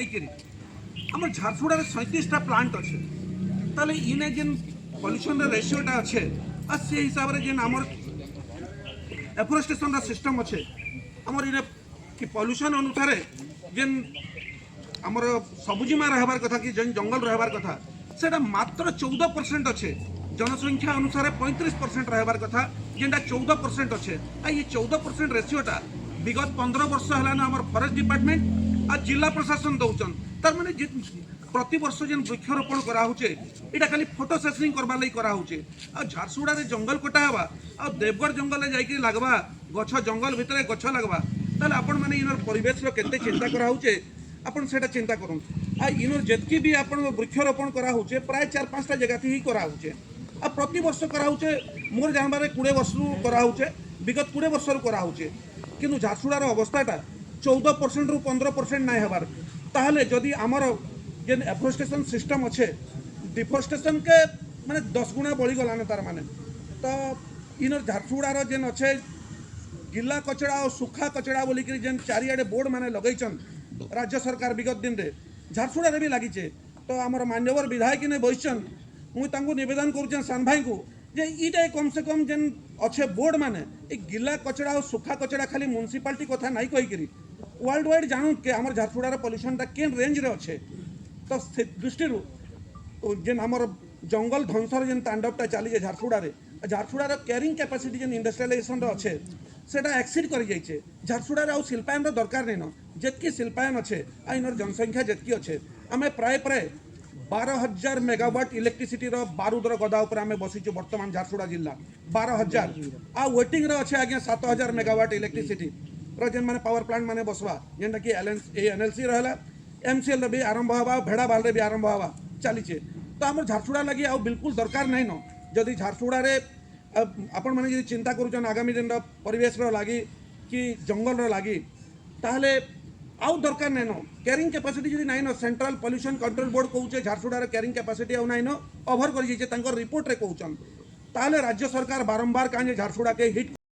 आम झारसुगुड़ा 37टा प्लांट अच्छे ताले इने जेन पॉल्यूशन रेशियोटा अच्छे आ से हिसाब से जेन आमर एफोरेस्टेशन सिस्टम अच्छे आमर इने कि पॉल्यूशन अनुसार जेन आमर सबुजिमा रहबार कथा कि जेन जंगल रहबार कथा सेटा मात्र 14% अच्छे जनसंख्या अनुसार 35% रहबार कथा जेनटा 14% अच्छे आ ये 14% रेशियोटा विगत 15 वर्ष है आमर फॉरेस्ट डिपार्टमेंट आ जिला प्रशासन दौन तार माने प्रति वर्ष जेन वृक्षरोपण कराऊे यहाँ खाली फोटो सेसनिंग करवा लगी कराऊे आ झारसुगुड़ा जंगल कटा हवा आ देवगढ़ जंगल जाकि लगवा गछ जंगल भितर गछ लगवा ताले आपण माने इनर परिवेश केते चिंता कराऊे आपण सेटा चिंता करूँ आ इनर जितकी भी आपण वृक्षरोपण कराऊे प्राय 4-5टा जगह ही कराऊे आ प्रति वर्ष कराऊे मोर जानवर 20 वर्ष कराऊे विगत 20 वर्ष कराऊे किंतु झारसुगुड़ार अवस्थाटा 14% रु 15% नाई हबार ताहले जदि आमर जेन एफोरेस्टेशन सिस्टम अच्छे डिफोरेस्टेशन के माने 10 गुणा बढ़ी गलाने तार माने तो इनर झारसुगुड़ार जेन अच्छे गिला कचड़ा और सुखा कचड़ा बोलिक जेन चारिआडे बोर्ड माने लगैछन राज्य सरकार विगत दिन रे झारसुगुड़ा भी लगिचे तो आमर मान्यवर विधायक ने बसिछन मुई तांको निवेदन करूछन सान भाई को जे इटा कम से कम जेन अच्छे बोर्ड माने ए गिला कचड़ा और सुखा कचड़ा खाली म्युनिसिपालिटी कथा नहीं कहीकि वर्ल्ड वाइड जानू के आमर झारसुगुड़ार पॉल्यूशनटा केन रेंज रे अच्छे तो से दृष्टि जेन आमर जंगल ध्वंसर जेन तांडवटा चली झारसुगुड़ार कैरिंग कैपेसिटी जेन इंडस्ट्रियलाइजेशन अच्छे सेटा एक्सीड कर जाइए झारसुगुड़ा आउ शिल्पायन दरकार नहीं न जितकी शिल्पायन अच्छे आ इनर जनसंख्या जितकी अच्छे आम प्राय प्राय 12,000 मेगावाट इलेक्ट्रिसिटी बारूदर गदा उपर आम बसीचु बर्तमान झारसुगुड़ा जिला 12,000 आ वेटिंग रे अच्छे आज्ञा 7,000 मेगावाट इलेक्ट्रिसिटी जेन माने पावर प्लांट माने बसवा जेनटा कि एनएलसी रहला एमसीएल भी आरंभ हवा भेड़ाबाल भी आरंभ हवा चलीचे तो आम झारसुगुड़ा लगी आ बिल्कुल दरकार नहीं न जदि झारसुगुड़ा आपण मैंने जी चिंता करुन आगामी दिन परिवेश लगी कि जंगल लगी ताहले आउ दरकार नहीं न कैरिंग कैपेसिटी जी नहीं न सेंट्रल पॉल्यूशन कंट्रोल बोर्ड कहूचे झारसुगुड़ा कैरिंग कैपेसिटी आउ नहीं न ओभर कर रिपोर्ट रे कहउछन ताहले राज्य सरकार बारंबार कहीं झारसुगुड़ा के हिट